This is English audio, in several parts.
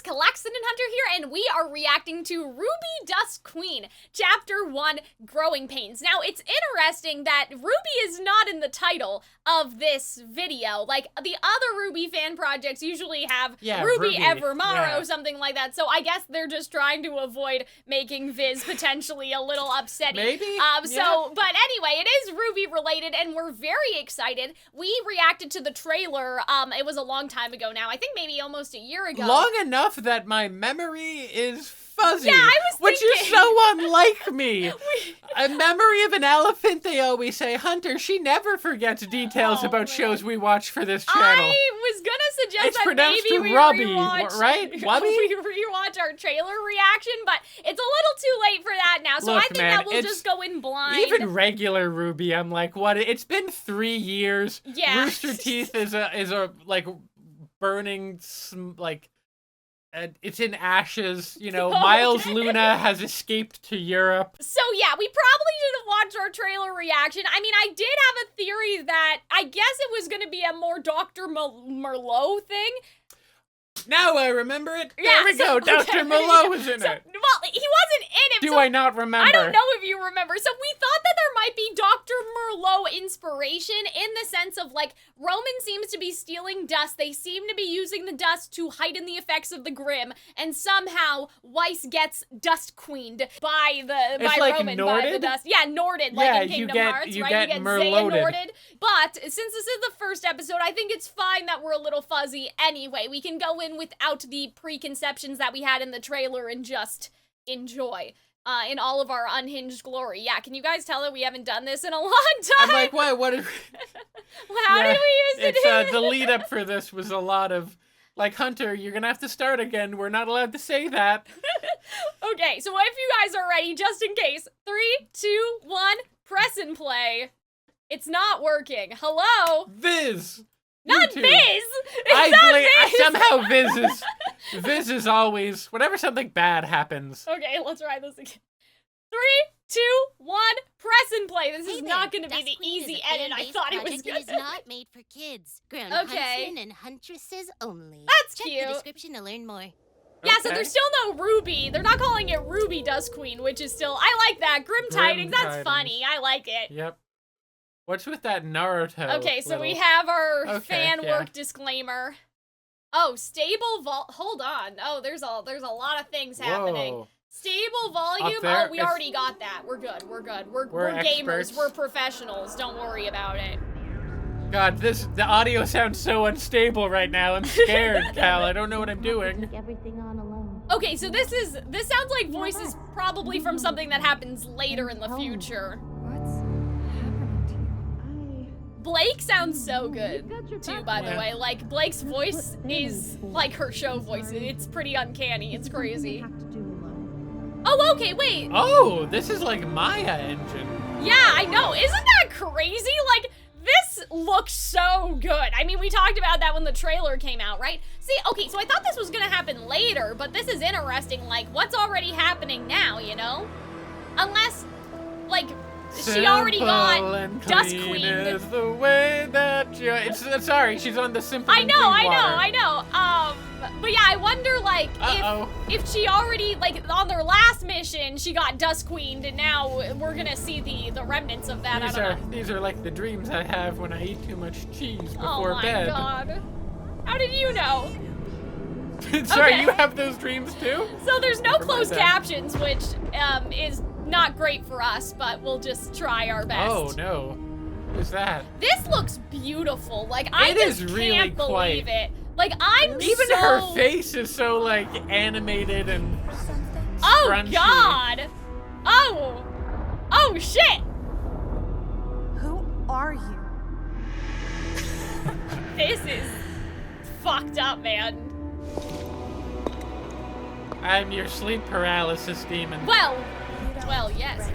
Calxiyn and Hunter here, and we are reacting to RWBY Dust Queen, Chapter 1, Growing Pains. Now, it's interesting that RWBY is not in the title of this video. Like, the other RWBY fan projects usually have RWBY Evermorrow, something like that, so I guess they're just trying to avoid making Viz potentially a little upsetting. Maybe. But anyway, it is RWBY related, and we're very excited. We reacted to the trailer, it was a long time ago now, I think maybe almost a year ago. Long enough that my memory is fuzzy. Yeah, I was which is so unlike me. A memory of an elephant, they always say. Hunter, she never forgets details about shows we watch for this channel. I was gonna suggest it's that maybe we rewatch, right? we rewatch our trailer reaction, but it's a little too late for that now, so Look, I think man, that we'll just go in blind. Even regular RWBY, I'm like, what? It's been 3 years. Yeah. Rooster Teeth is a like burning it's in ashes, you know. Miles Luna has escaped to Europe. So yeah, we probably should have watched our trailer reaction. I mean, I did have a theory that I guess it was going to be a more Dr. Merlot thing. Now I remember it. Yeah, there we go. Dr. Merlot was in it. Well, he wasn't in it. Do I not remember? I don't know if you remember. So we thought that there might be Dr. Merlot inspiration in the sense of, like, Roman seems to be stealing dust. They seem to be using the dust to heighten the effects of the Grimm, and somehow Weiss gets dust queened by Roman, by the dust. Yeah, Norded, like in Kingdom Hearts, right? You get Xehanorted. But since this is the first episode, I think it's fine that we're a little fuzzy anyway. We can go in without the preconceptions that we had in the trailer and just enjoy in all of our unhinged glory. Yeah, can you guys tell that we haven't done this in a long time? I'm like, what did How did we used to do it? The lead up for this was a lot of, like, Hunter, you're gonna have to start again. We're not allowed to say that. Okay, so if you guys are ready, just in case, 3, 2, 1, press and play. It's not working. Hello? Viz! Not Viz! It's not Viz! Somehow Viz is always, whenever something bad happens. Okay, let's try this again. 3, 2, 1, press and play. This is not going to be the easy edit I thought it was going to be. It is not made for kids. Grimm, okay. Calxiyn and Huntresses only. That's Check cute. the description to learn more. Yeah, so there's still no RWBY. They're not calling it RWBY Dust Queen, which is still, I like that. Grimm Tidings, that's funny. I like it. Yep. What's with that Naruto? Okay, so we have our fan work disclaimer. Oh, stable hold on. Oh, there's a lot of things happening. Stable volume. Oh, we already got that. We're good. We're good. We're gamers. We're professionals. Don't worry about it. God, the audio sounds so unstable right now. I'm scared, Cal. I don't know what I'm doing. Take everything on alone. Okay, so this sounds like voices probably from something that happens later in the future. Blake sounds so good, too, by the way. Like, Blake's voice is like her show voice. It's pretty uncanny. It's crazy. Oh, okay, wait. Oh, this is like Maya engine. Yeah, I know. Isn't that crazy? Like, this looks so good. I mean, we talked about that when the trailer came out, right? See, okay, so I thought this was gonna happen later, but this is interesting. Like, what's already happening now, you know? Unless, like, she already got Dust Queen. Is the way that sorry, she's on the Simple and Clean water. I know. But yeah, I wonder, like, if she already, like, on their last mission, she got Dust Queened, and now we're gonna see the remnants of that. These are like the dreams I have when I eat too much cheese before bed. Oh my god. How did you know? Sorry, you have those dreams too? So there's no closed captions, which is not great for us, but we'll just try our best. Oh no. Who's that? This looks beautiful. Like, I just can't believe it. Like, Even her face is so, like, animated and oh god! Oh shit! Who are you? This is fucked up, man. I'm your sleep paralysis demon. Well, yes.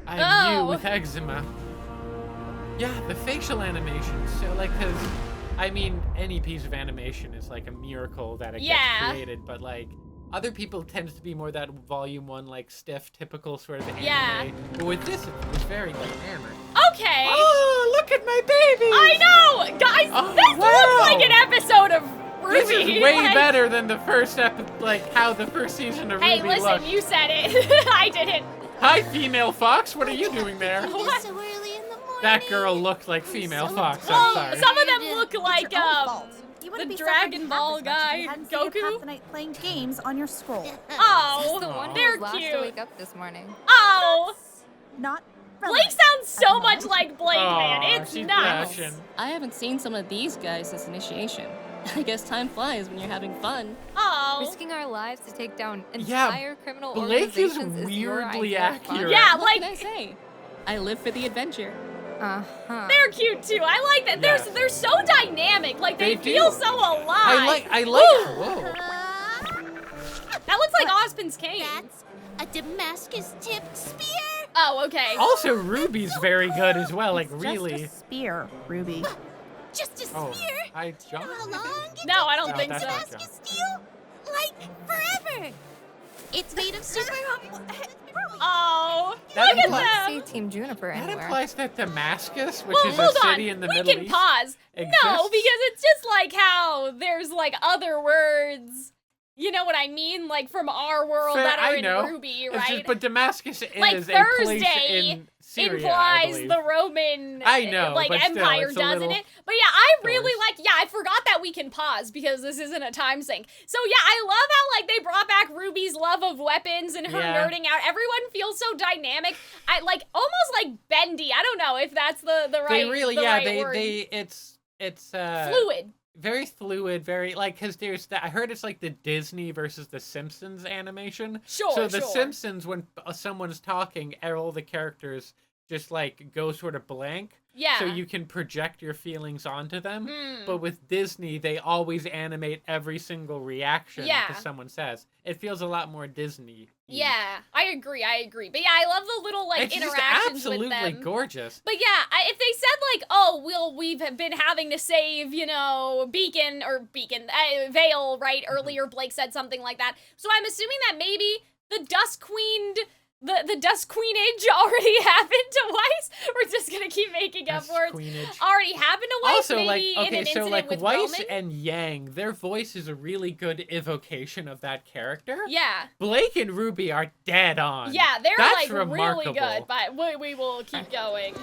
I'm you with eczema. Yeah, the facial animation. So, like, cause I mean, any piece of animation is like a miracle that it gets created, but like other people tends to be more that volume 1, like stiff, typical sort of anime. Yeah. But with this, it's very dynamic. Okay. Oh, look at my baby! I know, guys. This looks like an episode of RWBY. This is way better than the first like how the first season of Hey, RWBY listen, looked. you said it. I didn't. Hi, female fox. What are you doing there? It's so early in the morning. That girl looked like female fox. Well, I'm sorry. some of them look like It's your own fault. You wouldn't the be suffering Dragon half Ball as much if guy, you hadn't stayed up half Goku. the night playing games on your scroll. Oh, The one who they're was last to cute. wake up this morning. Oh, Not Blake relevant sounds so at the much moment. like Blake, man. Aw, It's she's nuts. blushing. I haven't seen some of these guys since initiation. I guess time flies when you're having fun. Oh, Risking our lives to take down Yeah, entire criminal Blake is organizations your weirdly idea of fun. accurate. yeah, What can I like say? I live for the adventure. Uh-huh. they're cute too. I like that. Yes. They're so dynamic. Like they They feel do. so alive. I like. Ooh, Whoa. that looks like Ozpin's cane. That's a Damascus-tipped spear. Oh, okay. Also, Ruby's very good as well. Like Just really. a spear, Ruby. Just a Oh, spear. I You know how jumped. long it No, I don't takes think to so. make Damascus steel? Like forever. It's made of super. Oh, That look implies- at See them. Team Juniper That anywhere. implies that Damascus, which Well, is a hold city on. in the We Middle can East, pause. No, exists. because it's just like how there's like other words. You know what I mean? Like from our world Fair, that are I in know. RWBY, It's right? just- but Damascus Like is a place Thursday in Syria, I implies believe. the Roman I know, like but still, empire, it's a doesn't little it? But yeah, I really Doors. I forgot that we can pause because this isn't a time sync. So yeah, I love how like they brought back RWBY's love of weapons and her Yeah. nerding out. Everyone feels so dynamic. I like almost like bendy. I don't know if that's the right They really, the yeah, right word. it's Fluid. very fluid, very like because there's that. I heard it's like the Disney versus the Simpsons animation. Sure, So the sure. Simpsons, when someone's talking, all the characters just like go sort of blank. Yeah. So you can project your feelings onto them. Mm. But with Disney, they always animate every single reaction Yeah. that someone says. It feels a lot more Disney. Yeah, I agree. But yeah, I love the little like It's just interactions with absolutely them. gorgeous. But yeah, if they said like, oh, we've been having to save, Vale, right? Earlier, Blake said something like that. So I'm assuming that maybe the Dusk Queen, the Dusk Queenage already happened to Weiss. We're just gonna keep making up That's words. Queenage. Already happened to Weiss, Also, maybe like, in okay, an so incident like with Weiss Roman. and Yang, their voice is a really good evocation of that character. Yeah. Blake and RWBY are dead on. Yeah, they're That's like remarkable. really good, but we will keep going.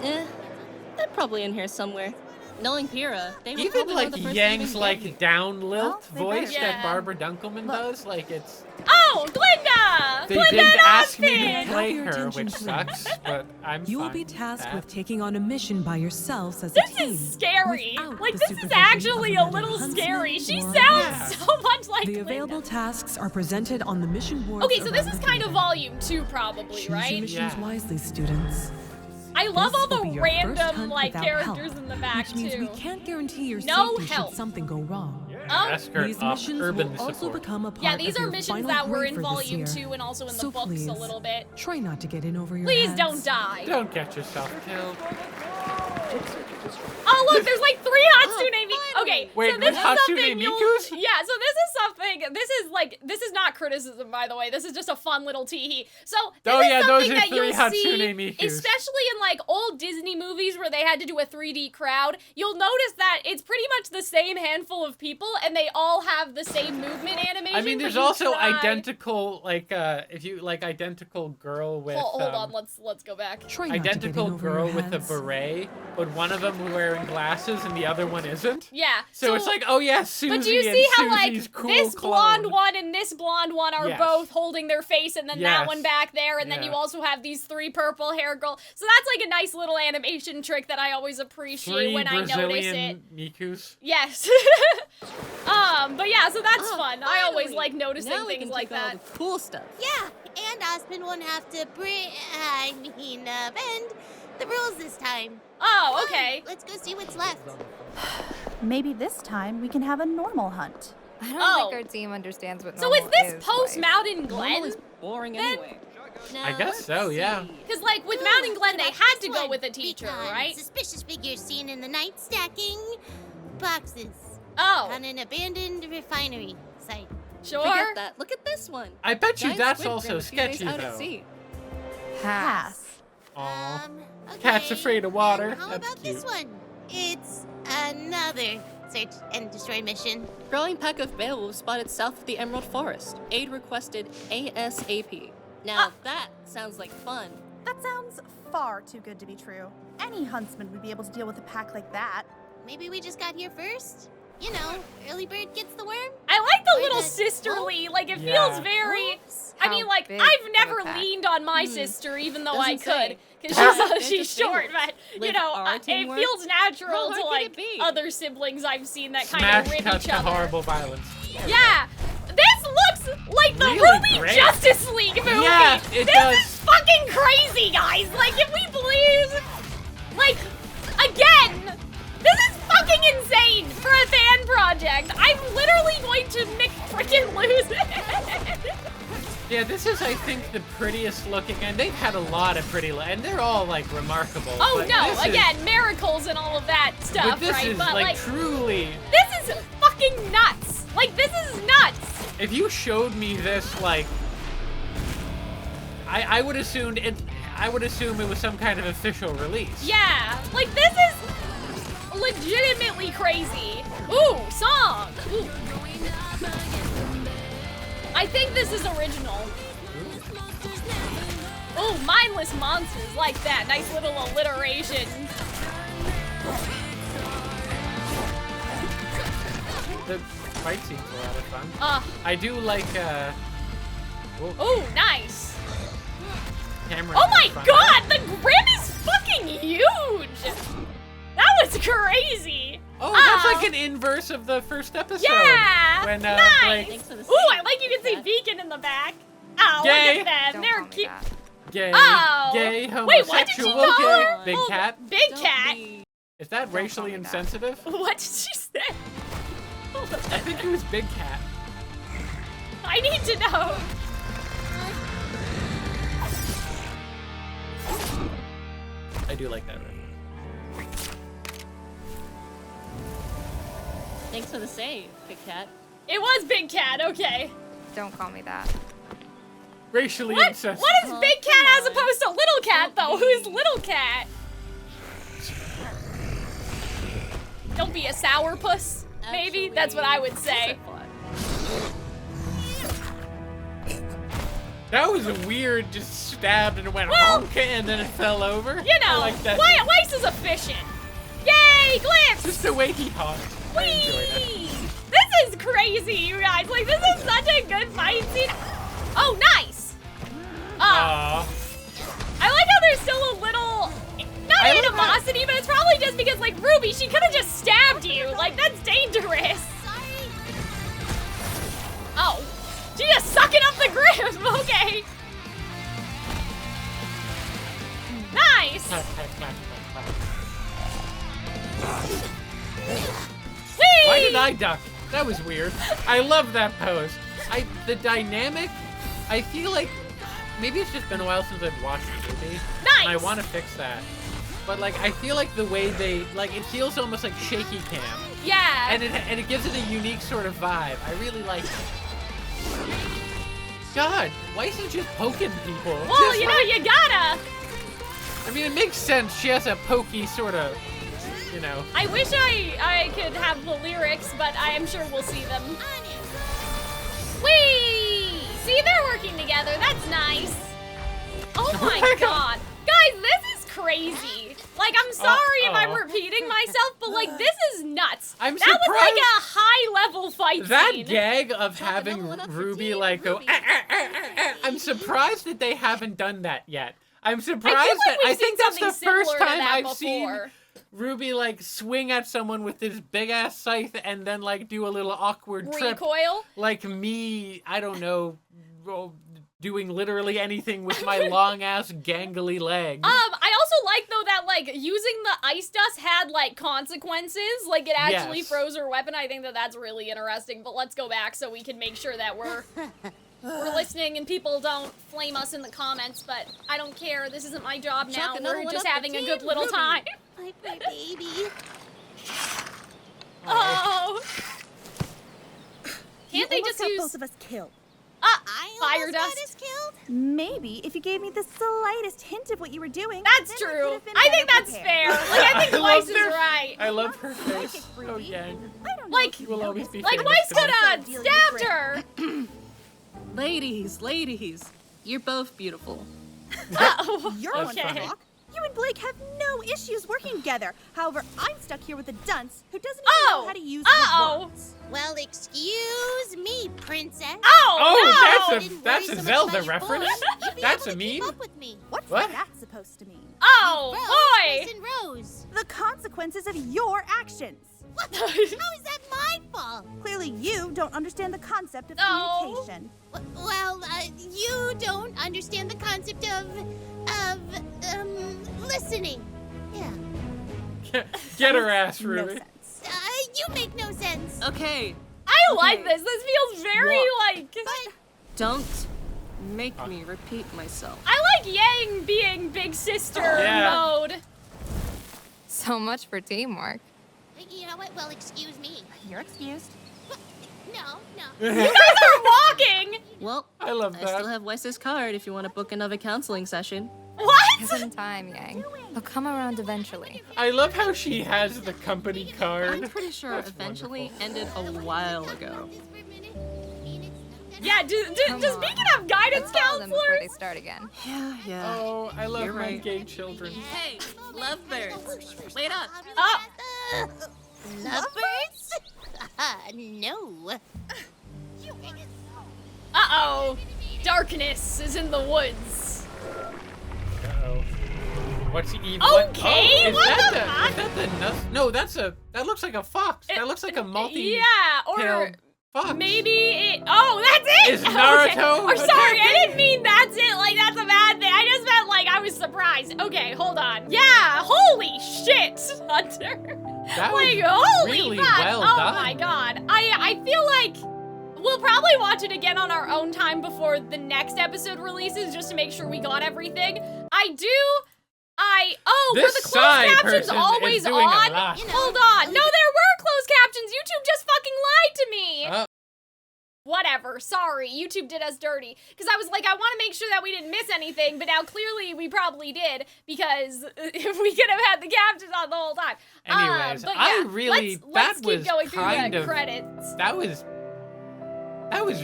They're probably in here somewhere. Knowing Pyrrha, they were Even probably one like of the first Yang's to like even down lilt Well, they voice better. that Yeah. Barbara Dunkelman Look. does, like it's. Oh, Glinda! They Glinda didn't and ask me Ozpin! to Have play your her, attention, which please. sucks, but I'm You will fine be with tasked that. with taking on a mission by yourselves as a This team. is scary. without Like, the this is supervision actually of a another little huntsman scary. She or sounds guide. so much like The Glinda. available tasks are presented on the mission boards. Okay, so this around is the kind of kingdom. volume 2 probably, Choose your right? missions Yeah. wisely, students. I love This all will the be your first random, hunt like, without characters help, in the back, which means too. we can't guarantee your No safety help. should something go wrong. Oh. Escort These up missions urban will also support. become a part Yeah, these of are your missions final that were grade in for this volume year. 2 and also in the So books please, a little bit. Try not to get in over your Please heads. don't die. Don't get yourself killed. Oh, look, there's like 3 Hatsune Miku. Okay, Wait, so this with is Hatsune something you'll... Mikus? Yeah, so this is not criticism, by the way. This is just a fun little tee-hee. So this Oh, is yeah, those something are that 3 you'll see, Hatsune Mikus. especially in like old Disney movies where they had to do a 3D crowd. You'll notice that it's pretty much the same handful of people, and they all have the same movement animation. I mean, but there's you also try- identical, like, if you like identical girl with. Hold on, let's go back. Try not to get Identical in over girl your with a heads. beret, but one of them wearing glasses and the other one isn't. Yeah. So it's like, oh yeah, Susie But do you and see how Susie's like cool this clone. blonde one and this blonde one are Yes. both holding their face, and then that Yes. one back there, and then you Yeah. also have these 3 purple hair girls. So that's like a nice little animation trick that I always appreciate 3 when I notice it. Brazilian Mikus. Yes. But yeah, so that's Oh, fun. I always finally. like noticing Now we things can like take all that. the cool stuff. Yeah, and Ozpin won't have to bend the rules this time. Oh, Fine, okay. Let's go see what's left. Maybe this time we can have a normal hunt. I don't Oh. think our team understands what So is normal this is, post Weiss. Mountain Normal Glen? is boring Then- anyway. I guess so, yeah. Because like with Ooh, Mountain Glen, what they about had this to go one? with a teacher, Recon, right? Suspicious figures seen in the night stacking boxes Oh, on an abandoned refinery site. sure. Forget that. Look at this one. I bet you Giant that's squid also grim a few days sketchy out at though. sea. Pass. Aw. Okay. Cat's afraid of water. And how That's about cute. this one? It's another search and destroy mission. Growing pack of beowulf spotted south of the Emerald Forest. Aid requested ASAP. Now that sounds like fun. That sounds far too good to be true. Any huntsman would be able to deal with a pack like that. Maybe we just got here first? You know, early bird gets the worm. I like the Or little the sisterly, like it Yeah. feels very... Oops. I mean, How like, big I've of never a pack? leaned on my sister, even though I Doesn't could, say. because she's Interesting. short, but, you With know, our it teamwork? feels natural How to, hard can like, it be? other siblings I've seen that kind Smash of rib cut each to other. horrible violence. Yeah! This looks like the Really RWBY great. Justice League movie! Yeah, it this does. is fucking crazy, guys! Like, if we believe... Like, again... This is fucking insane for a fan project! I'm literally going to freaking lose it! Yeah, this is, I think, the prettiest looking, and they've had a lot of pretty, and they're all, like, remarkable. Oh but no, this is- again, miracles and all of that stuff, But this right? is, But like, truly, this is fucking nuts! Like, this is nuts! if you showed me this, like, I would assume it was some kind of official release. Yeah, like this is legitimately crazy. Ooh, song! Ooh. I think this is original. Ooh, mindless monsters like that. Nice little alliteration. The fight scene's a lot of fun. I do like, Ooh, nice. Cameron. Oh my fun. god, the Grimm is fucking huge! That was crazy! Oh, that's like an inverse of the first episode. Yeah! When, nice! like, Thanks for the Ooh, I save, like you can see Cat. Beacon in the back. Oh, Gay. look at them. Don't They're call me cute. that. gay, Oh! gay, Wait, what did you homosexual, call gay, her? big Oh, cat. Big Don't cat. be- Is that call racially me that. insensitive? What did she say? I think it was big cat. I need to know. I do like that reference. Thanks for the save, Big Cat. It was Big Cat, okay. Don't call me that. Racially What insensitive. is Oh, Big Cat come as on. opposed to Little Cat, though? Who's Little Cat? Don't be a sourpuss, maybe? That's what I would say. That was a weird, just stabbed and it went Well, honk and then it fell over. You know, I like that. Weiss is efficient. Yay, Glyphs! Just the way he honked. I enjoyed it. Whee! This is crazy, you guys. Like, this is such a good fight scene. Oh, nice. Aw. I like how there's still a little, not I love animosity, but it's probably just because, like, RWBY, she could have just stabbed you. Like, that's dangerous. Sorry. Oh, she just sucking up the Grimm. Okay. Nice. Clap, clap, clap, clap, clap. Whee! Why did I duck? That was weird. I love that pose. The dynamic, I feel like, maybe it's just been a while since I've watched the movie. Nice. And I want to fix that. But like, I feel like the way they, like, it feels almost like shaky cam. Yeah. And it gives it a unique sort of vibe. I really like it. God, why is he just poking people? Well, Just you know, like- you gotta. I mean, it makes sense. She has a pokey sort of, you know. I wish I could have the lyrics, but I am sure we'll see them. Whee! See, they're working together. That's nice. Oh my god. Guys, this is crazy. Like, I'm sorry if I'm repeating myself, but like, this is nuts. I'm that was like surprised- a high-level fight That scene. gag of having level it up for RWBY Team like go, RWBY. I'm surprised that they haven't done that yet. I'm surprised I feel like that we've I think seen that's the something first similar to time that I've seen before. RWBY like swing at someone with this big ass scythe and then like do a little awkward trip. Recoil. Like me, I don't know, doing literally anything with my long ass gangly legs. I also like though that like using the ice dust had like consequences. Like it actually Yes. froze her weapon. I think that that's really interesting. But let's go back so we can make sure that we're listening and people don't flame us in the comments. But I don't care. This isn't my job now. Chuck another We're one just up for having a Team good little RWBY. time. My poor baby. Oh. Can't they almost just got use? both of us killed. I Fire almost got dust. us killed? Maybe if you gave me the slightest hint of what you were doing. That's then true. could have been I think better that's prepared. fair. Like, I think I Weiss love is their- right. I love her face. Psychic Oh, Ruby. Yang. I don't know Like- if you Will know always this, be but Like, famous Weiss to me. could have Dealing with stabbed her. Ladies, you're both beautiful. You're That's one funny. to talk. You and Blake have no issues working together. However, I'm stuck here with a dunce who doesn't even know how to use Uh-oh. words. Well, excuse me, princess. Oh, no! that's a Didn't worry so much Zelda about your reference. voice. You'd be That's able a to keep meme? up with me. What's What? that supposed to mean? Oh, Rose, boy! Weiss, and Rose. The consequences of your actions. What? How is that my fault? Clearly, you don't understand the concept of No. communication. Well, you don't understand the concept of listening. Yeah. Get her ass, No Ruby. sense. You make no sense. Okay, I like this. This feels very, like... But don't make me repeat myself. I like Yang being big sister Yeah. mode. So much for teamwork. you know what? Well, excuse me. You're excused. No. You guys are walking! Well, I love I that. still have Weiss's card if you want to book another counseling session. What? Give him time, Yang. He'll come around eventually. I love how she has the company I'm card. pretty sure That's eventually wonderful. ended a while ago. Yeah, does Come Beacon have guidance Tell them before they counselors? start again. Yeah. Oh, I love You're my right. gay children. Hey, lovebirds, wait up. Oh. Lovebirds? No. Uh-oh. Darkness is in the woods. Uh-oh. What's the evil? Okay, is what that the fuck? Is that the no, that looks like a fox. That looks like a multi Yeah, or fox. maybe it... Oh, that's it! Is Naruto Or sorry, I attacking? didn't mean that's it. Like, that's a bad thing. I just meant, like, I was surprised. Okay, hold on. Yeah, holy shit, Hunter. That was Like, holy really fuck. well oh done. my god. I feel like we'll probably watch it again on our own time before the next episode releases just to make sure we got everything. Were This the closed side captions person is always doing a on? lot. Hold on. No, there were closed captions. YouTube just fucking lied to me. Whatever. Sorry. YouTube did us dirty. Because I was like, I want to make sure that we didn't miss anything, but now clearly we probably did because if we could have had the captions on the whole time. Anyways, but I yeah, really let's that keep was going through kind the of credits. that was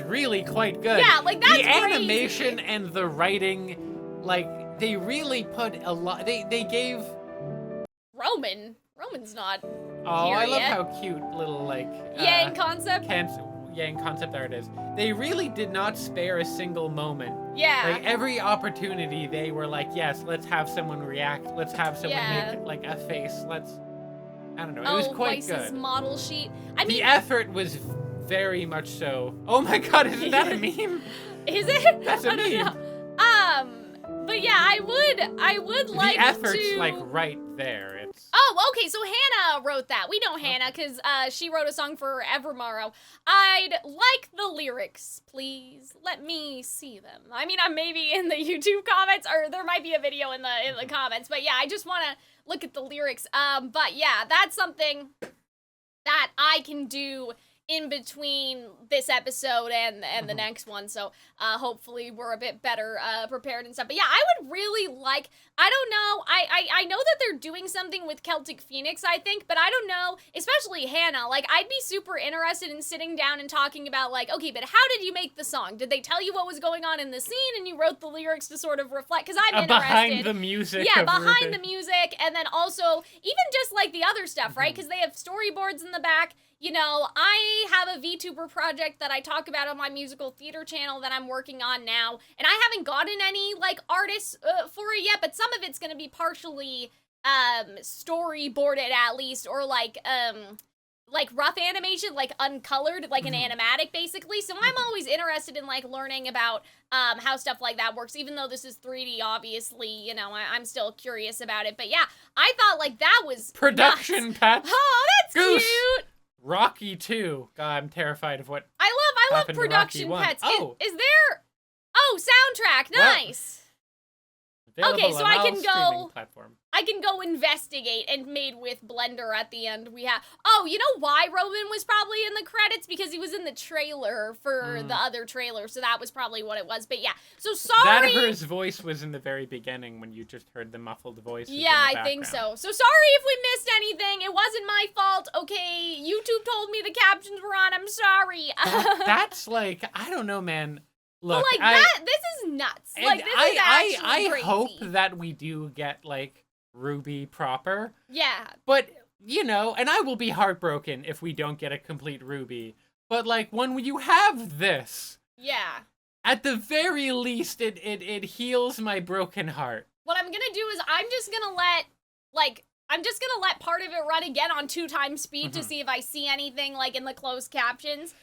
really quite good. Yeah, like, that's the crazy. animation and the writing, like they really put a lot. They gave. Roman's not Oh, here I love yet. how cute little like Yang concept. Yang concept art is. They really did not spare a single moment. Yeah. Like every opportunity, they were like, "Yes, let's have someone react. Let's have someone Yeah. make like a face. Let's." I don't know. It was quite Weiss's good. model sheet. I The mean, effort was very much so. Oh my God! Isn't that a meme? is it? That's a I don't meme. know. But yeah, I would like The effort's to. like right there. It's. Oh, okay. So Hannah wrote that. We know Hannah because she wrote a song for Evermorrow. I'd like the lyrics, please. Let me see them. I mean, I'm maybe in the YouTube comments, or there might be a video in the comments. But yeah, I just want to look at the lyrics. But yeah, that's something that I can do in between this episode and the next one, so hopefully we're a bit better prepared and stuff. But yeah, I would really like, I don't know, I know that they're doing something with Celtic Phoenix, I think, but I don't know, especially Hannah, like, I'd be super interested in sitting down and talking about, like, okay, but how did you make the song? Did they tell you what was going on in the scene and you wrote the lyrics to sort of reflect, because I'm interested. Behind the music. Yeah, of behind Ruby. the music, and then also, even just like the other stuff, right? Because they have storyboards in the back. You know, I have a VTuber project that I talk about on my musical theater channel that I'm working on now, and I haven't gotten any, like, artists for it yet, but some of it's gonna be partially, storyboarded at least, or like rough animation, like uncolored, like an animatic, basically. So I'm always interested in, like, learning about, how stuff like that works, even though this is 3D, obviously, you know, I'm still curious about it, but yeah, I thought, like, that was Production nuts. pets. Oh, that's Goose. cute! Rocky 2. God, I'm terrified of what. I love happened to production Rocky 1. pets. Oh. Is there... Oh, soundtrack, Well, nice! Available Okay, so on I all can streaming go. platforms. I can go investigate, and made with Blender at the end. We have. Oh, you know why Roman was probably in the credits? Because he was in the trailer for the other trailer, so that was probably what it was. But yeah, so sorry. That or his voice was in the very beginning when you just heard the muffled voice. Yeah, I think so. So sorry if we missed anything. It wasn't my fault. Okay, YouTube told me the captions were on. I'm sorry. That's like, I don't know, man. Look, but like this is nuts. Like this is actually I crazy. hope that we do get like RWBY proper. Yeah. But you know, and I will be heartbroken if we don't get a complete RWBY. But like when you have this, yeah. at the very least, it heals my broken heart. What I'm gonna do is I'm just gonna let part of it run again on 2x speed to see if I see anything like in the closed captions.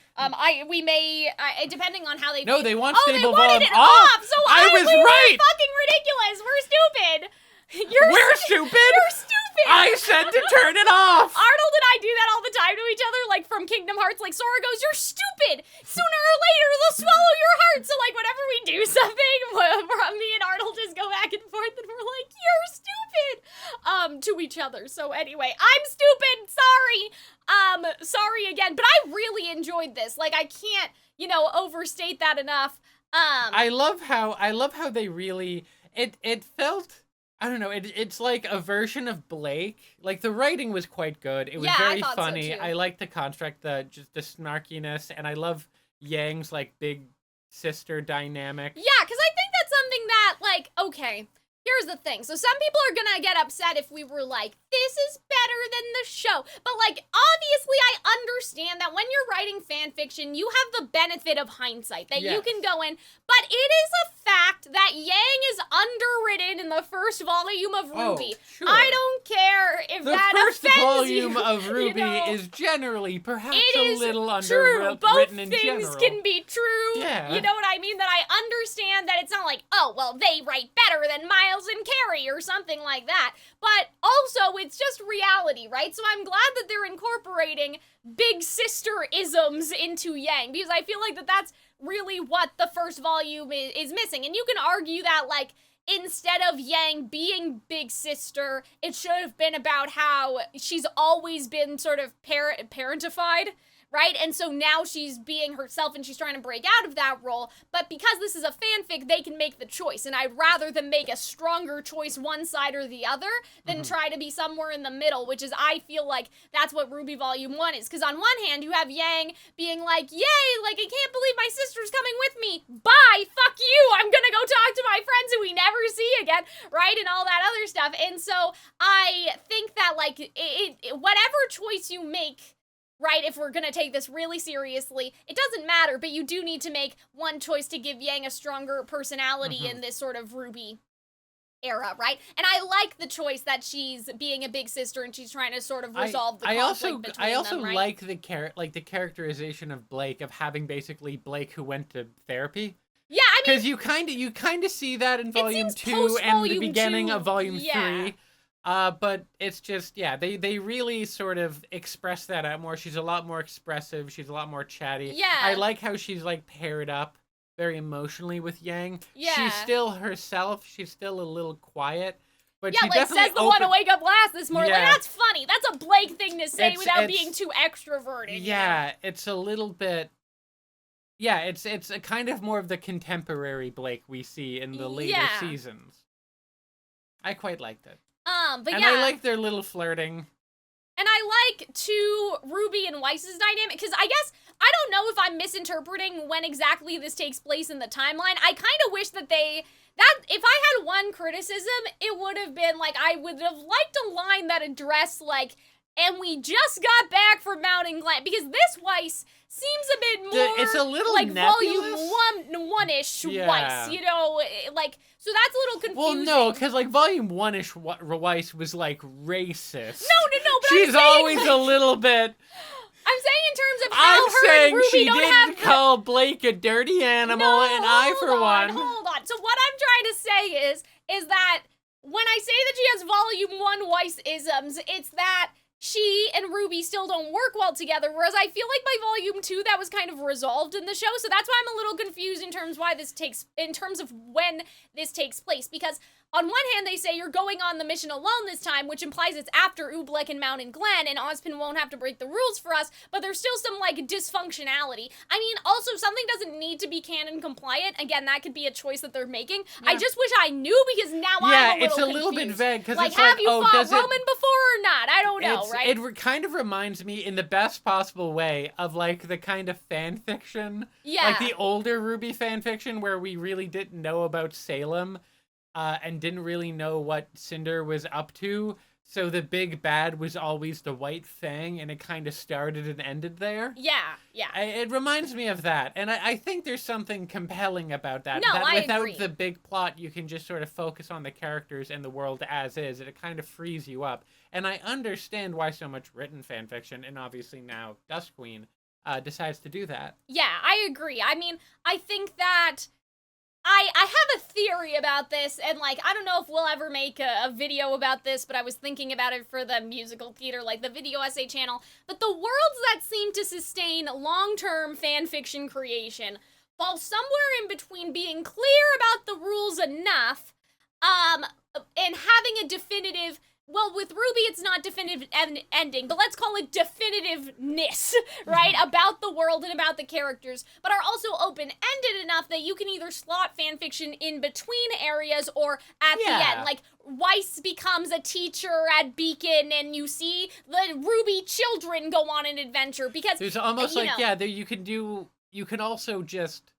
We may depending on how they. No, they want they stable wanted volume it off. So I was we right. were fucking ridiculous. We're stupid. We're stupid. You're stupid. I said to turn it off. Arnold and I do that all the time to each other, like from Kingdom Hearts. Like Sora goes, "You're stupid. Sooner or later, they'll swallow your heart." So like whenever we do something, me and Arnold just go back and forth, and we're like, "You're stupid," to each other. So anyway, I'm stupid. Sorry. Sorry again. But I really enjoyed this. Like I can't, overstate that enough. I love how they really it felt. I don't know, it's like a version of Blake. Like, the writing was quite good. It was very funny. So too. I like the construct, just the snarkiness, and I love Yang's, like, big sister dynamic. Yeah, because I think that's something that, like, okay, here's the thing. So some people are gonna get upset if we were like, this is better than the show. But, like, obviously I understand that when you're writing fan fiction, you have the benefit of hindsight, that you can go in. But it is a fact that Yang is underwritten in the first volume of RWBY. Sure. I don't care if The that first offends volume you, of RWBY you know? is generally perhaps It a is little true. underwritten Both in things general. can be true. Yeah. You know what I mean? That I understand that it's not like, oh, well, they write better than Miles and Carrie or something like that. But also, it's just reality, right? So I'm glad that they're incorporating big sister isms into Yang, because I feel like that's really what the first volume is missing. And you can argue that, like, instead of Yang being big sister, it should have been about how she's always been sort of parentified, right? And so now she's being herself and she's trying to break out of that role. But because this is a fanfic, they can make the choice. And I'd rather them make a stronger choice one side or the other than try to be somewhere in the middle, which is, I feel like that's what RWBY Volume 1 is. Because on one hand, you have Yang being like, yay, like, I can't believe my sister's coming with me. Bye, fuck you. I'm gonna go talk to my friends who we never see again, right? And all that other stuff. And so I think that, like, whatever choice you make, right, if we're gonna take this really seriously, it doesn't matter, but you do need to make one choice to give Yang a stronger personality in this sort of RWBY era, right? And I like the choice that she's being a big sister and she's trying to sort of resolve the conflict between I also them, right? like the characterization of Blake, of having basically Blake who went to therapy. Yeah, I mean, because you kind of see that in Volume 2 and the post-Volume beginning 2, of Volume yeah. 3. But it's just, yeah, they really sort of express that out more. She's a lot more expressive. She's a lot more chatty. Yeah. I like how she's, like, paired up very emotionally with Yang. Yeah. She's still herself. She's still a little quiet. But yeah, she like, definitely says the one to wake up last this morning. Yeah. Like, that's funny. That's a Blake thing to say without it's being too extroverted. Yeah, it's a little bit... Yeah, it's a kind of more of the contemporary Blake we see in the later seasons. I quite liked it. But and yeah. I like their little flirting. And I like, too, RWBY and Weiss's dynamic, because I guess, I don't know if I'm misinterpreting when exactly this takes place in the timeline. I kind of wish that if I had one criticism, it would have been, like, I would have liked a line that addressed, like, and we just got back from Mountain Glen, because this Weiss seems a bit more, it's a little like, nebulous. Volume 1-ish Weiss, you know, like, so that's a little confusing. Well, no, because, like, Volume 1-ish Weiss was, like, racist. No, but she's I'm saying, always a little bit... I'm saying in terms of how I'm her saying and RWBY she don't didn't have... call Blake a dirty animal, and I, for one... Hold on. So what I'm trying to say is that when I say that she has Volume 1 Weiss-isms, it's that she and RWBY still don't work well together, whereas I feel like by Volume 2 that was kind of resolved in the show, so that's why I'm a little confused in terms of when this takes place, because on one hand, they say you're going on the mission alone this time, which implies it's after Oobleck and Mount and Glen, and Ozpin won't have to break the rules for us, but there's still some, like, dysfunctionality. I mean, also, something doesn't need to be canon compliant. Again, that could be a choice that they're making. I just wish I knew, because now I'm a little confused. Yeah, it's a little bit vague, because like, it's have like, you fought Roman before or not? I don't know, right? It kind of reminds me, in the best possible way, of, like, the kind of fan fiction. Yeah. Like the older RWBY fan fiction, where we really didn't know about Salem, and didn't really know what Cinder was up to. So the big bad was always the White Fang, and it kind of started and ended there. Yeah. It reminds me of that, and I think there's something compelling about that. No, that I without agree. the big plot, you can just sort of focus on the characters and the world as is, and it kind of frees you up. And I understand why so much written fan fiction, and obviously now Dust Queen, decides to do that. Yeah, I agree. I mean, I think that I have a theory about this, and, like, I don't know if we'll ever make a video about this, but I was thinking about it for the musical theater, like the video essay channel. But the worlds that seem to sustain long-term fan fiction creation fall somewhere in between being clear about the rules enough, and having a definitive... Well, with RWBY, it's not definitive ending, but let's call it definitiveness, right? About the world and about the characters, but are also open-ended enough that you can either slot fanfiction in between areas or at the end. Like, Weiss becomes a teacher at Beacon, and you see the RWBY children go on an adventure, because... There's almost you can also just...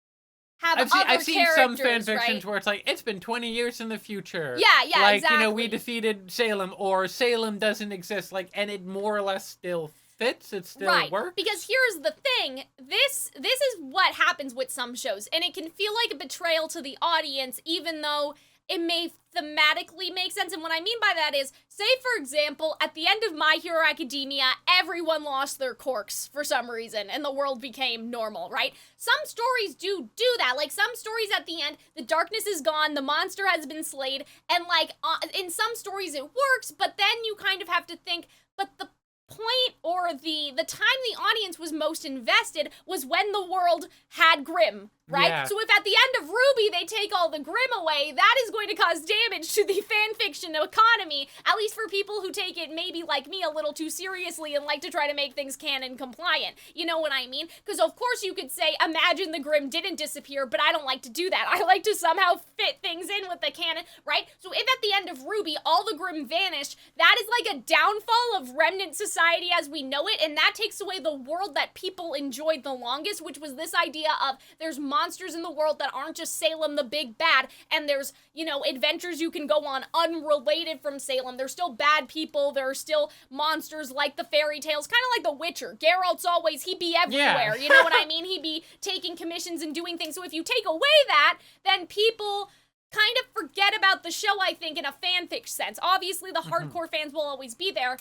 I've seen some fan fictions right? where it's like, it's been 20 years in the future. Yeah, like, exactly. We defeated Salem, or Salem doesn't exist, like, and it more or less still fits, it still works. Because here's the thing, this is what happens with some shows, and it can feel like a betrayal to the audience, even though it may thematically make sense. And what I mean by that is, say, for example, at the end of My Hero Academia, everyone lost their corks for some reason, and the world became normal, right? Some stories do that. Like, some stories at the end, the darkness is gone, the monster has been slayed, and, like, in some stories it works, but then you kind of have to think, but the point or the time the audience was most invested was when the world had Grimm, right? Yeah. So if at the end of RWBY they take all the Grimm away, that is going to cause damage to the fanfiction economy, at least for people who take it, maybe like me, a little too seriously and like to try to make things canon compliant. You know what I mean? Because of course you could say, imagine the Grimm didn't disappear, but I don't like to do that. I like to somehow fit things in with the canon, right? So if at the end of RWBY all the Grimm vanished, that is like a downfall of remnant society as we know it, and that takes away the world that people enjoyed the longest, which was this idea of there's monsters in the world that aren't just Salem the big bad, and there's, you know, adventures you can go on unrelated from Salem. There's still bad people, there are still monsters like the fairy tales, kind of like The Witcher. Geralt's always, he'd be everywhere, you know what I mean? He'd be taking commissions and doing things. So if you take away that, then people kind of forget about the show, I think, in a fanfic sense. Obviously, the hardcore fans will always be there,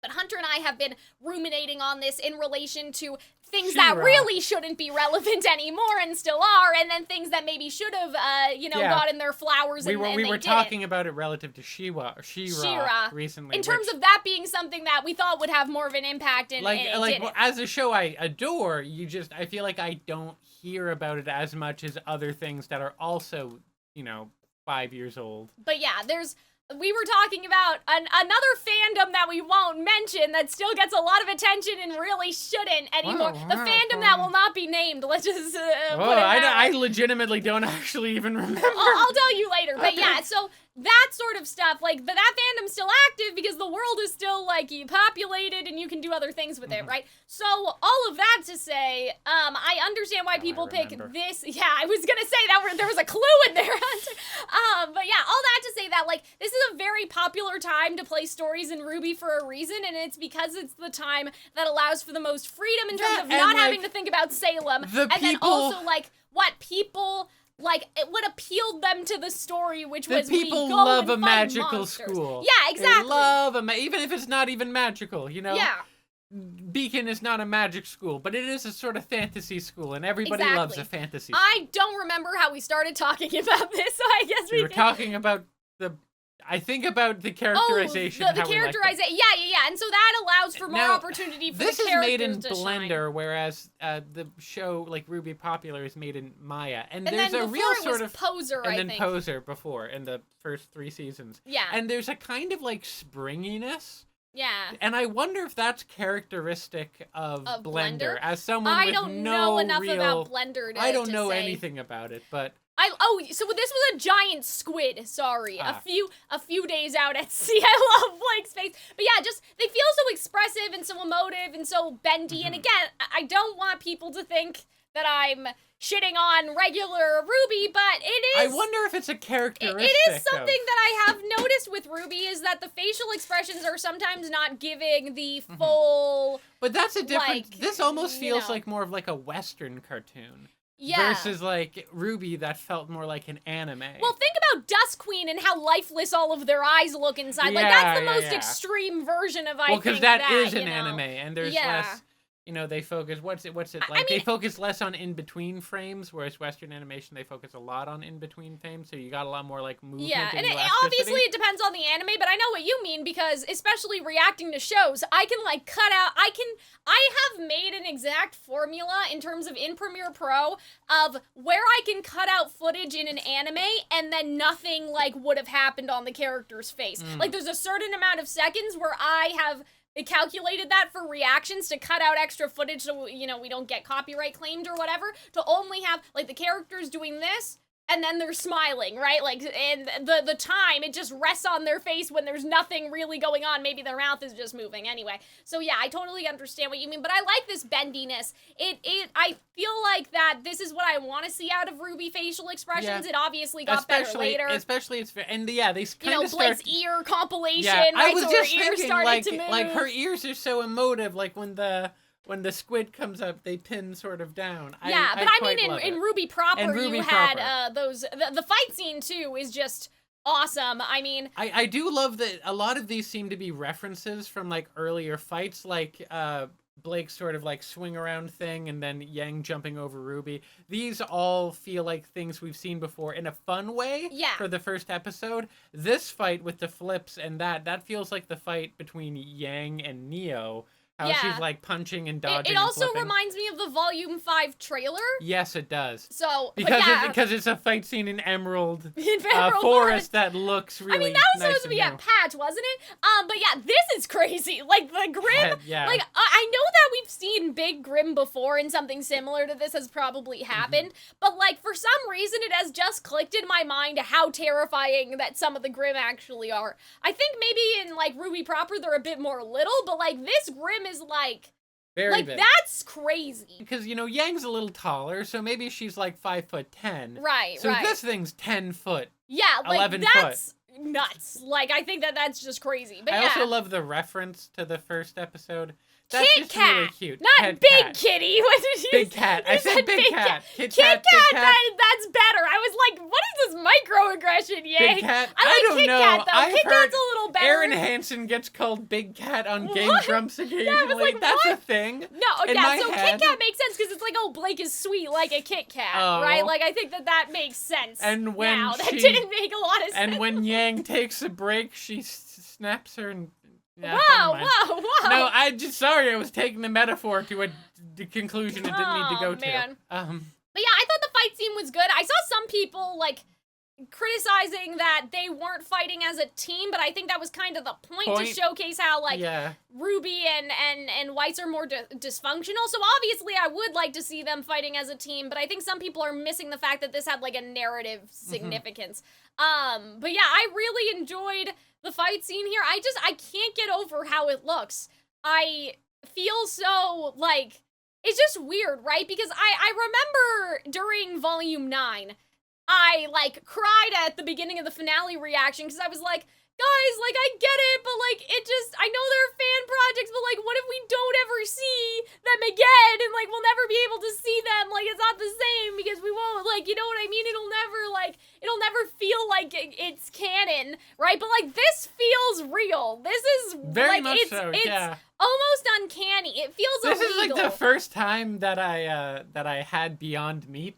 but Hunter and I have been ruminating on this in relation to things that really shouldn't be relevant anymore and still are, and then things that maybe should have, gotten their flowers and we were didn't. talking about it relative to She-Ra recently. In terms of that being something that we thought would have more of an impact, and it didn't. As a show I adore, I feel like I don't hear about it as much as other things that are also, 5 years old. But yeah, we were talking about another fandom that we won't mention that still gets a lot of attention and really shouldn't anymore. The fandom that will not be named. Let's just put it that I way. legitimately don't actually even remember. I'll tell you later. But yeah, so that sort of stuff, but that fandom's still active because the world is still, populated and you can do other things with it, right? So, all of that to say, I understand why people pick this. Yeah, I was gonna say that there was a clue in there, Hunter. But yeah, all that to say that, this is a very popular time to play stories in RWBY for a reason, and it's because it's the time that allows for the most freedom in terms of not having to think about Salem, and then also, what people... what appealed them to the story, which was people we go love and a fight magical monsters. school. Yeah, exactly. They love even if it's not even magical, Yeah. Beacon is not a magic school, but it is a sort of fantasy school, and everybody loves a fantasy school. I don't remember how we started talking about this, so I guess we were talking about I think about the characterization. The characterization. Yeah. And so that allows for more opportunity for the characters to shine. This is made in Blender, whereas the show like RWBY Popular is made in Maya. And there's a real sort of Poser, and then Poser before in the first 3 seasons. Yeah. And there's a kind of like springiness. Yeah. And I wonder if that's characteristic of Blender. As someone I with don't no know enough real, about Blender to I don't know say. anything about it, but so this was a giant squid, sorry. A few days out at sea. I love Blake's face. But yeah, just they feel so expressive and so emotive and so bendy. And again, I don't want people to think that I'm shitting on regular RWBY, but it is... I wonder if it's a characteristic. It is something that I have noticed with RWBY is that the facial expressions are sometimes not giving the full... But that's a different... this almost feels like more of like a Western cartoon. Yeah. Versus like RWBY that felt more like an anime. Well, think about Dust Queen and how lifeless all of their eyes look inside. Like that's the most extreme version of Well, because that is an anime, and there's less. They focus. What's it like? They focus less on in between frames, whereas Western animation they focus a lot on in between frames. So you got a lot more like movement. Yeah, and elasticity. obviously it depends on the anime, but I know what you mean because especially reacting to shows, I can like cut out. I have made an exact formula in terms of in Premiere Pro of where I can cut out footage in an anime and then nothing like would have happened on the character's face. Like there's a certain amount of seconds where I have calculated that for reactions to cut out extra footage so we don't get copyright claimed or whatever, to only have like the characters doing this and then they're smiling, right? Like, and the time, it just rests on their face when there's nothing really going on. Maybe their mouth is just moving anyway. So yeah, I totally understand what you mean, but I like this bendiness. I feel like that this is what I want to see out of RWBY facial expressions. Yeah. It obviously got better later. Especially they kind of Blake's ear compilation, right? I was so just her ears thinking, started to move. like her ears are so emotive, like when the squid comes up, they pin sort of down. Yeah, but I mean, in RWBY proper, you had the fight scene too is just awesome. I mean, I do love that a lot of these seem to be references from like earlier fights, like Blake's sort of like swing around thing, and then Yang jumping over RWBY. These all feel like things we've seen before in a fun way. Yeah. For the first episode, this fight with the flips and that feels like the fight between Yang and Neo. How she's like punching and dodging. It also and reminds me of the Volume 5 trailer. Yes, it does. So because it's a fight scene in Emerald Forest that looks really. I mean, that was supposed to be a patch, wasn't it? But yeah, this is crazy. Like the Grimm. Yeah. Like I know that we've seen big Grimm before, and something similar to this has probably happened. But like for some reason, it has just clicked in my mind how terrifying that some of the Grimm actually are. I think maybe in like RWBY proper they're a bit more little, but like this Grimm is like very big. That's crazy. Because Yang's a little taller, so maybe she's like 5'10". Right. So this thing's 10 foot. Yeah, like 11 that's nuts. Like I think that's just crazy. But I also love the reference to the first episode. That's Kit just Kat, really cute. not Head Big cat. Kitty. What did you Big Cat. I said Big Cat. Kit Kat. Kat. That's better. I was like, what is this microaggression, Yang? Big Cat. I don't Kit know. Kat though. I've Kit heard Kat's a little better. Aaron Hansen gets called Big Cat on Game Grumps occasionally. Yeah, I was like, that's what? a thing. No, in yeah. my So head. Kit Kat makes sense because it's like, oh, Blake is sweet like a Kit Kat, right? Like I think that makes sense. And when now that didn't make a lot of sense. And when Yang takes a break, she snaps her and. Yeah, whoa. No, I was taking the metaphor to the conclusion it didn't need to go man. to. But yeah, I thought the fight scene was good. I saw some people like criticizing that they weren't fighting as a team, but I think that was kind of the point to showcase how like RWBY and Weiss are more dysfunctional. So obviously I would like to see them fighting as a team, but I think some people are missing the fact that this had like a narrative significance. But yeah, I really enjoyed the fight scene here. I can't get over how it looks. I feel so like it's just weird, right? Because I remember during Volume 9 I, like, cried at the beginning of the finale reaction because I was like, guys, like, I get it, but, like, I know they're fan projects, but, like, what if we don't ever see them again, and, like, we'll never be able to see them, like, it's not the same, because we won't, like, you know what I mean? It'll never feel like it's canon, right? But, like, this feels real. This is, very like, much it's almost uncanny. It feels illegal. This is, like, the first time that I had Beyond Meat.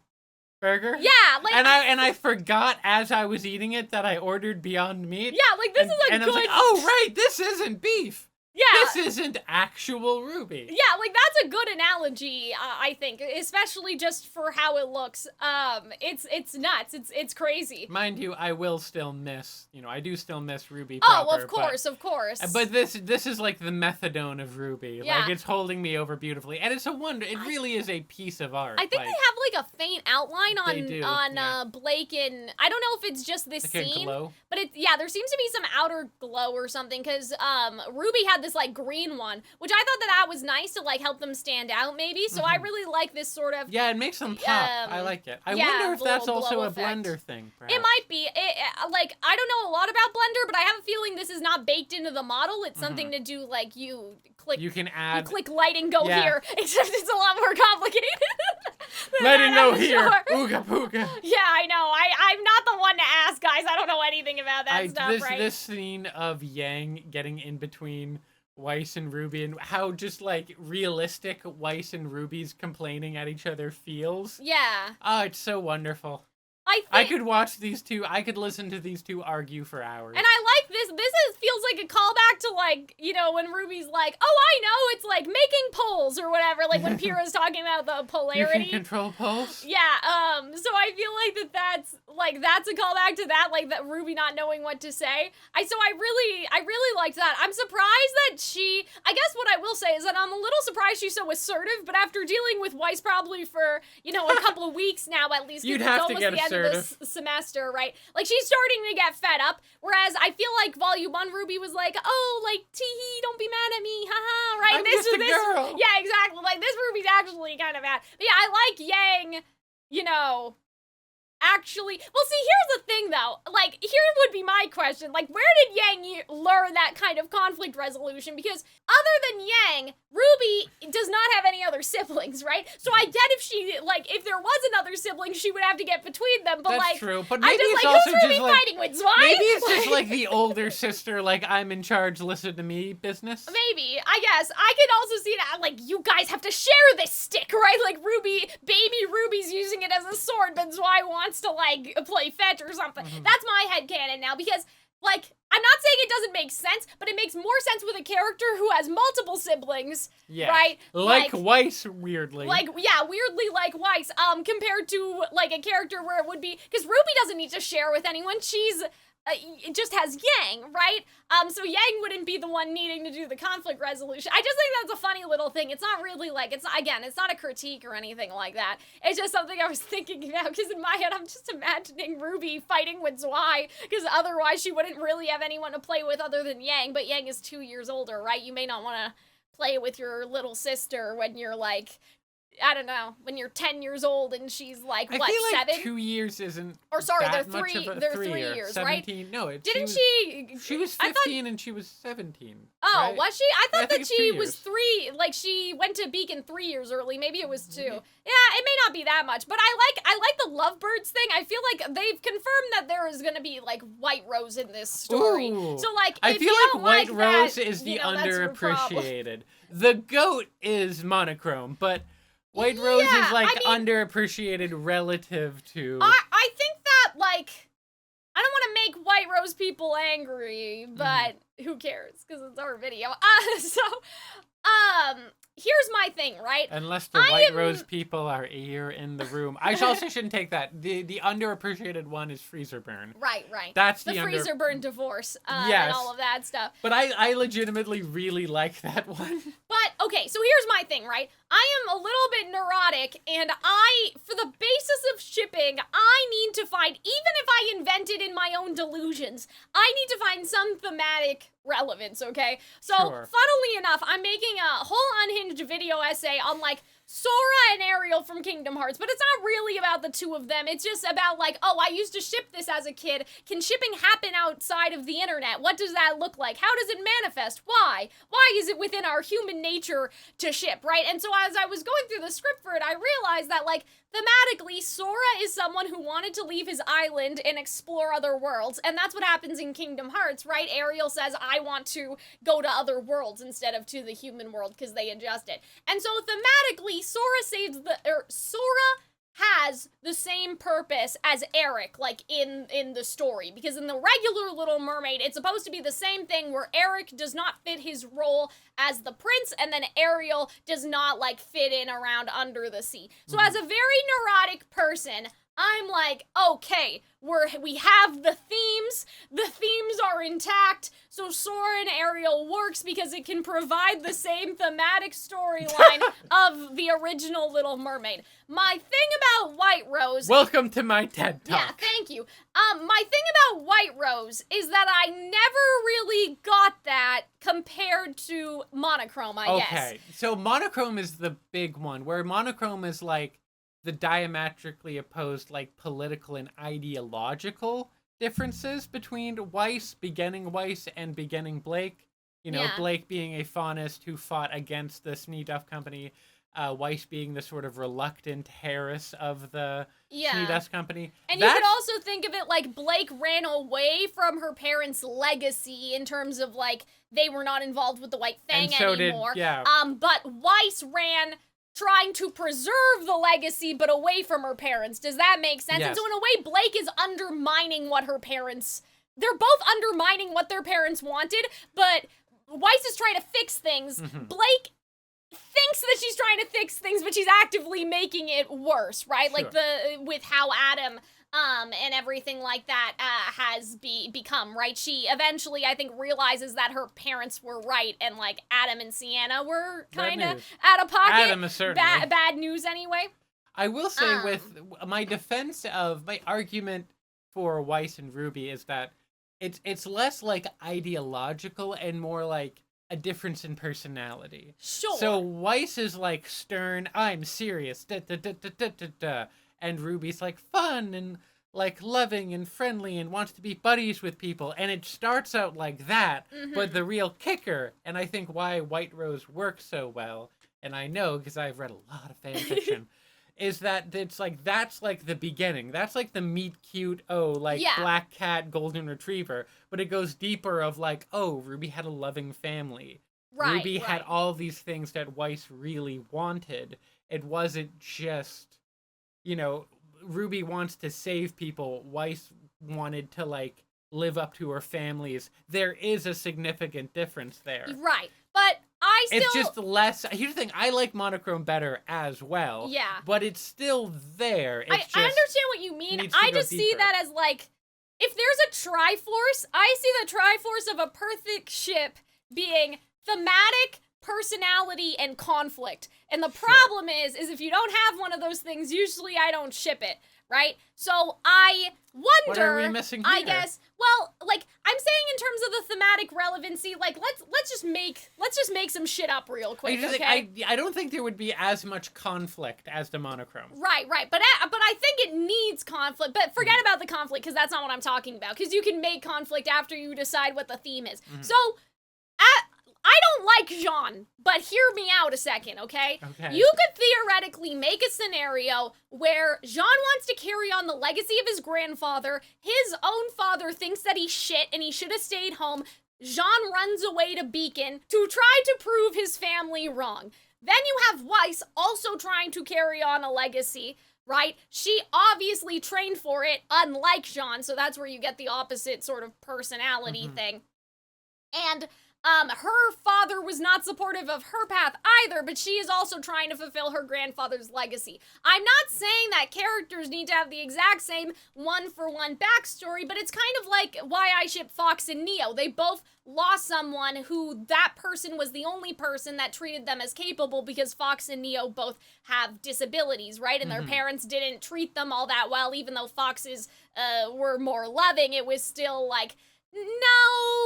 burger. Yeah, like and I forgot as I was eating it that I ordered Beyond Meat. Yeah, like this is a and good. I was like, oh right, this isn't beef. Yeah. This isn't actual RWBY. Yeah, like that's a good analogy, I think, especially just for how it looks. It's nuts. It's crazy. Mind you, I will still miss, I do still miss RWBY Oh, proper, of course. But this is like the methadone of RWBY. Yeah. Like it's holding me over beautifully, and it's a wonder. It really is a piece of art. I think they have like a faint outline on yeah. Blake, and I don't know if it's just this like scene, a glow. but there seems to be some outer glow or something, because RWBY had this like green one, which I thought that was nice to like help them stand out maybe. So I really like this sort of. Yeah, it makes them pop. I like it. I wonder if that's also a Blender thing. Perhaps. It might be. Like I don't know a lot about Blender, but I have a feeling this is not baked into the model. It's something to do like you click. You can add. You click lighting go here, except it's a lot more complicated. Lighting go here. Ooga booga. Yeah, I know. I'm not the one to ask, guys. I don't know anything about that stuff, right? This scene of Yang getting in between Weiss and RWBY, and how just like realistic Weiss and RWBY's complaining at each other feels. Yeah. Oh, it's so wonderful. I could watch these two. I could listen to these two argue for hours. And I like this. Feels like a callback to like, when RWBY's like, oh, I know, it's like making poles or whatever. Like when Pyrrha's talking about the polarity. You can control poles. Yeah. So I feel like that's a callback to that, like that RWBY not knowing what to say. I really liked that. I'm surprised that I guess what I will say is that I'm a little surprised she's so assertive. But after dealing with Weiss probably for a couple of weeks now at least, you'd it's have almost to get the end assertive. of the semester, right? Like she's starting to get fed up. Whereas I feel like Volume 1 RWBY was like, oh, like tee, don't be mad at me, haha, right? I'm just a girl. Yeah, exactly. Like this RWBY's actually kind of bad. But yeah, I like Yang, actually. Well, see, here's the thing though. Like, here would be my question. Like, where did Yang learn that kind of conflict resolution? Because other than Yang, RWBY does not have any other siblings, right? So I get if there was another sibling, she would have to get between them. But that's true. But maybe who's also RWBY just like fighting with Zwei? Maybe it's just like the older sister, like I'm in charge, listen to me business. Maybe, I guess. I could also see that, like, you guys have to share this stick, right? Like baby RWBY's using it as a sword, but Zwei wants to, like, play fetch or something. That's my headcanon now, because, like, I'm not saying it doesn't make sense, but it makes more sense with a character who has multiple siblings, right? Like Weiss, weirdly. Weirdly like Weiss, compared to, like, a character where it would be, because RWBY doesn't need to share with anyone, it just has Yang, right? So Yang wouldn't be the one needing to do the conflict resolution. I just think that's a funny little thing. It's not really like, it's not a critique or anything like that. It's just something I was thinking about, because in my head, I'm just imagining RWBY fighting with Zwei, because otherwise she wouldn't really have anyone to play with other than Yang, but Yang is 2 years older, right? You may not want to play with your little sister when you're like, I don't know, when you're 10 years old and she's like, I feel like 7? 2 years isn't. Or sorry, that they're much of a they're 3 3 year. years, 17, right? No, She was 15 and she was 17. Oh, right? was she? I thought that she was 3 3. Like she went to Beacon 3 years early. Maybe it was 2. Yeah, it may not be that much, but I like the Lovebirds thing. I feel like they've confirmed that there is gonna be like Whiterose in this story. Ooh. So like, I if feel you like don't Whiterose that, is the that's your problem. underappreciated. The goat is monochrome, but Whiterose is like underappreciated relative to. I think that like, I don't want to make Whiterose people angry, but who cares? Because it's our video. Here's my thing, right? Unless the Whiterose people are here in the room. I also shouldn't take that. The underappreciated one is Freezer Burn. Right. That's the Freezer Burn divorce yes. and all of that stuff. But I legitimately really like that one. But, okay, so here's my thing, right? I am a little bit neurotic, and for the basis of shipping, I need to find, even if I invent it in my own delusions, I need to find some thematic relevance, okay? So, funnily enough, I'm making a whole unhinged video essay on, like, Sora and Ariel from Kingdom Hearts, but it's not really about the two of them. It's just about like, oh, I used to ship this as a kid. Can shipping happen outside of the internet? What does that look like? How does it manifest? Why? Why is it within our human nature to ship, right? And so as I was going through the script for it, I realized that like, thematically, Sora is someone who wanted to leave his island and explore other worlds, and that's what happens in Kingdom Hearts, right? Ariel says, I want to go to other worlds instead of to the human world, because they adjust it. And so thematically, Sora has the same purpose as Eric, like in the story, because in the regular Little Mermaid, it's supposed to be the same thing where Eric does not fit his role as the prince, and then Ariel does not like fit in around under the sea. So as a very neurotic person, I'm like, okay, we have the themes are intact, so Sora and Ariel works because it can provide the same thematic storyline of the original Little Mermaid. My thing about Whiterose... Welcome to my TED Talk. Yeah, thank you. My thing about Whiterose is that I never really got that compared to Monochrome, I guess. Okay, so Monochrome is the big one, where Monochrome is like the diametrically opposed, like, political and ideological differences between Weiss, beginning Weiss, and beginning Blake. You know, Blake being a faunist who fought against the Sneeduff Company, Weiss being the sort of reluctant Harris of the Sneeduff Company. And you could also think of it like Blake ran away from her parents' legacy in terms of, like, they were not involved with the White Fang anymore. But Weiss ran trying to preserve the legacy, but away from her parents. Does that make sense? Yes. And so in a way, Blake is undermining what her parents... They're both undermining what their parents wanted, but Weiss is trying to fix things. Blake thinks that she's trying to fix things, but she's actively making it worse, right? Sure. Like with how Adam... and everything like that has become, right? She eventually, I think, realizes that her parents were right, and, like, Adam and Sienna were kind of out of pocket. Adam is certainly. Bad news, anyway. I will say, with my defense of, my argument for Weiss and RWBY is that it's less, like, ideological and more, like, a difference in personality. Sure. So Weiss is, like, stern, I'm serious, da-da-da-da-da-da-da. And RWBY's like fun and like loving and friendly and wants to be buddies with people. And it starts out like that, but the real kicker, and I think why Whiterose works so well, and I know because I've read a lot of fan fiction, is that it's like, that's like the beginning. That's like the meet cute, black cat, golden retriever. But it goes deeper of like, oh, RWBY had a loving family. Right, RWBY had all these things that Weiss really wanted. It wasn't just... You know, RWBY wants to save people. Weiss wanted to, like, live up to her family's. There is a significant difference there. Right. But I still... It's just less... Here's the thing. I like Monochrome better as well. Yeah. But it's still there. I understand what you mean. I just see that as, like, if there's a Triforce, I see the Triforce of a perfect ship being thematic, personality, and conflict. And the problem is if you don't have one of those things, usually I don't ship it, right? So I wonder... What are we missing here? I guess, well, like, I'm saying in terms of the thematic relevancy, like, let's just make some shit up real quick, okay? I don't think there would be as much conflict as the Monochrome. Right, but I think it needs conflict, but forget about the conflict, because that's not what I'm talking about, because you can make conflict after you decide what the theme is. So, I don't like Jean, but hear me out a second, okay? You could theoretically make a scenario where Jean wants to carry on the legacy of his grandfather. His own father thinks that he's shit and he should have stayed home. Jean runs away to Beacon to try to prove his family wrong. Then you have Weiss also trying to carry on a legacy, right? She obviously trained for it, unlike Jean, so that's where you get the opposite sort of personality thing. And her father was not supportive of her path either, but she is also trying to fulfill her grandfather's legacy. I'm not saying that characters need to have the exact same one-for-one backstory, but it's kind of like why I ship Fox and Neo. They both lost someone who that person was the only person that treated them as capable, because Fox and Neo both have disabilities, right? And their parents didn't treat them all that well, even though Fox's were more loving. It was still like, no,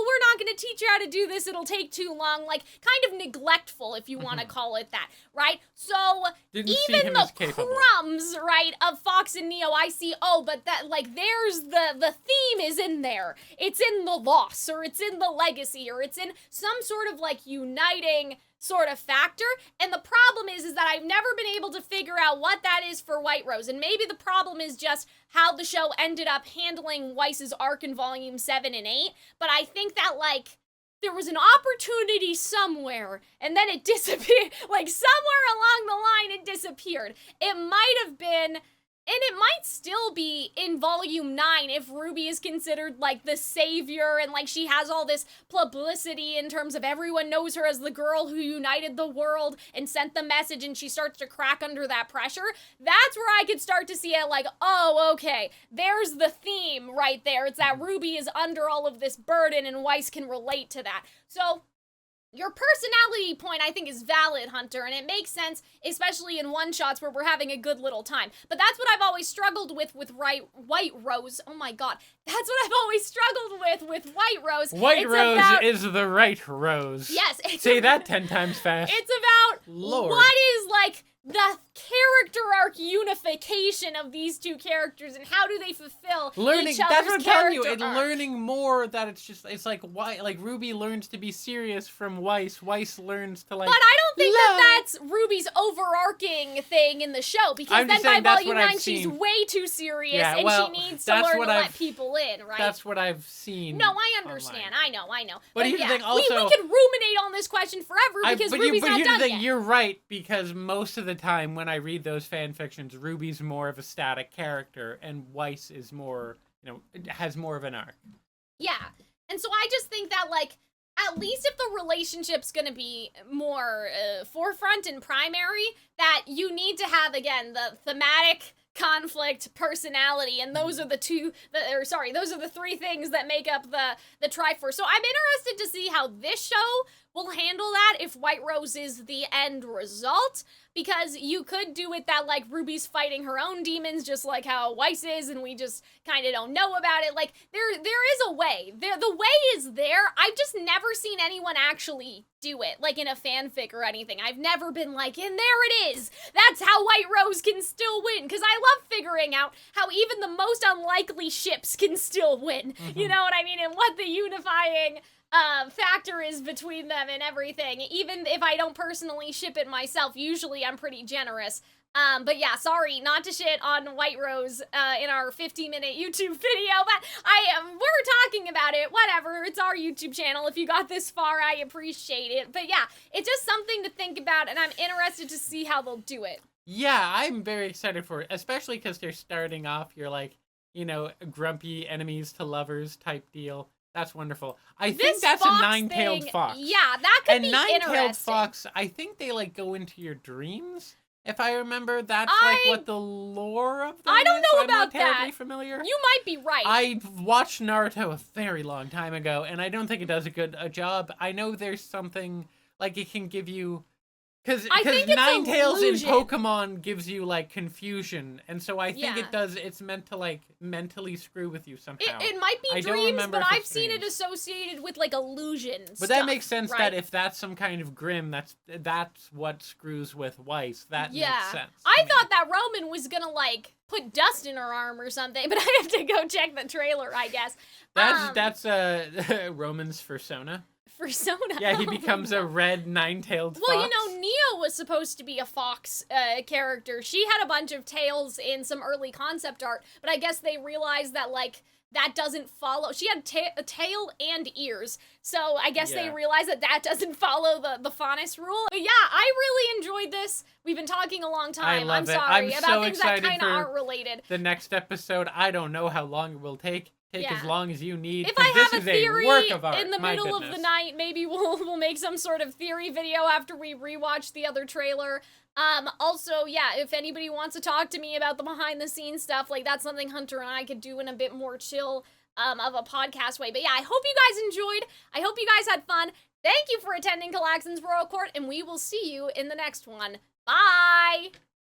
we're not going to teach you how to do this. It'll take too long. Like, kind of neglectful, if you want to call it that, right? So, even the crumbs, right, of Fox and Neo, I see, but that, like, there's the theme is in there. It's in the loss, or it's in the legacy, or it's in some sort of, like, uniting sort of factor. And the problem is that I've never been able to figure out what that is for Whiterose. And maybe the problem is just how the show ended up handling Weiss's arc in volume 7 and 8. But I think that, like, there was an opportunity somewhere, and then it disappeared. Like, somewhere along the line, it disappeared. It might have been And it might still be in Volume 9 if RWBY is considered, like, the savior and, like, she has all this publicity in terms of everyone knows her as the girl who united the world and sent the message, and she starts to crack under that pressure. That's where I could start to see it, like, oh, okay, there's the theme right there. It's that RWBY is under all of this burden, and Weiss can relate to that. So your personality point, I think, is valid, Hunter, and it makes sense, especially in one-shots where we're having a good little time. But that's what I've always struggled with Whiterose. Oh my god. That's what I've always struggled with Whiterose. Whiterose is the right rose. Yes. Say that 10 times fast. It's about Lord. What is, like, the character arc unification of these two characters and how do they fulfill each other's that's what I'm telling you. character arc. Learning more that it's like why like RWBY learns to be serious from Weiss. Weiss learns to like. But I don't think that's RWBY's overarching thing in the show because I'm then just by saying that's Volume what I've 9 she's seen. way too serious Yeah, and well, she needs to that's learn what to let I've- people in, right? That's what I've seen. No, I understand. online. I know. But here's the yeah, thing, we also- could ruminate on this question forever because RWBY's not here's done the thing, yet. you're right, because most of the time when I read those fan fictions, RWBY's more of a static character, and Weiss is more, has more of an arc. Yeah. And so I just think that, like, at least if the relationship's gonna be more forefront and primary, that you need to have, again, the thematic conflict personality, and those are the those are the three things that make up the Triforce. So I'm interested to see how this show will handle that if Whiterose is the end result, because you could do it that, like, RWBY's fighting her own demons just like how Weiss is, and we just kind of don't know about it. Like, there is a way. The way is there. I've just never seen anyone actually do it, like in a fanfic or anything. I've never been like, and there it is. That's how Whiterose can still win, because I love figuring out how even the most unlikely ships can still win. Mm-hmm. You know what I mean? And what the unifying factor is between them and everything. Even if I don't personally ship it myself, usually I'm pretty generous. But yeah, sorry, not to shit on Whiterose in our 15-minute YouTube video, but we're talking about it. Whatever, it's our YouTube channel. If you got this far, I appreciate it. But yeah, it's just something to think about, and I'm interested to see how they'll do it. Yeah, I'm very excited for it, especially because they're starting off your, like, grumpy enemies to lovers type deal. That's wonderful. I think that's a nine-tailed fox. Yeah, that could be interesting. And nine-tailed fox, I think they, like, go into your dreams. If I remember, that's like what the lore of them I don't is. know I'm about not terribly that. familiar. You might be right. I watched Naruto a very long time ago, and I don't think it does a good job. I know there's something, like, it can give you... Because Ninetales in Pokemon gives you, like, confusion, and so I think it's meant to, like, mentally screw with you somehow. It might be dreams, but I've seen it associated with, like, illusions. But that makes sense, right? That if that's some kind of Grimm, that's what screws with Weiss. That makes sense. I thought that Roman was gonna, like, put dust in her arm or something, but I have to go check the trailer, I guess. That's Roman's persona. Persona. Yeah, he becomes a red nine-tailed fox. Well, Neo was supposed to be a fox character. She had a bunch of tails in some early concept art, but I guess they realized that, like, that doesn't follow. She had a tail and ears, so I guess they realized that doesn't follow the Faunus rule. But yeah, I really enjoyed this. We've been talking a long time. I'm sorry about things that kind of aren't related. The next episode, I don't know how long it will take. Take as long as you need. If I have a theory in the middle of the night, maybe we'll make some sort of theory video after we rewatch the other trailer. Also, yeah, if anybody wants to talk to me about the behind the scenes stuff, like, that's something Hunter and I could do in a bit more chill of a podcast way. But yeah, I hope you guys enjoyed. I hope you guys had fun. Thank you for attending Calxiyn's Royal Court, and we will see you in the next one. Bye!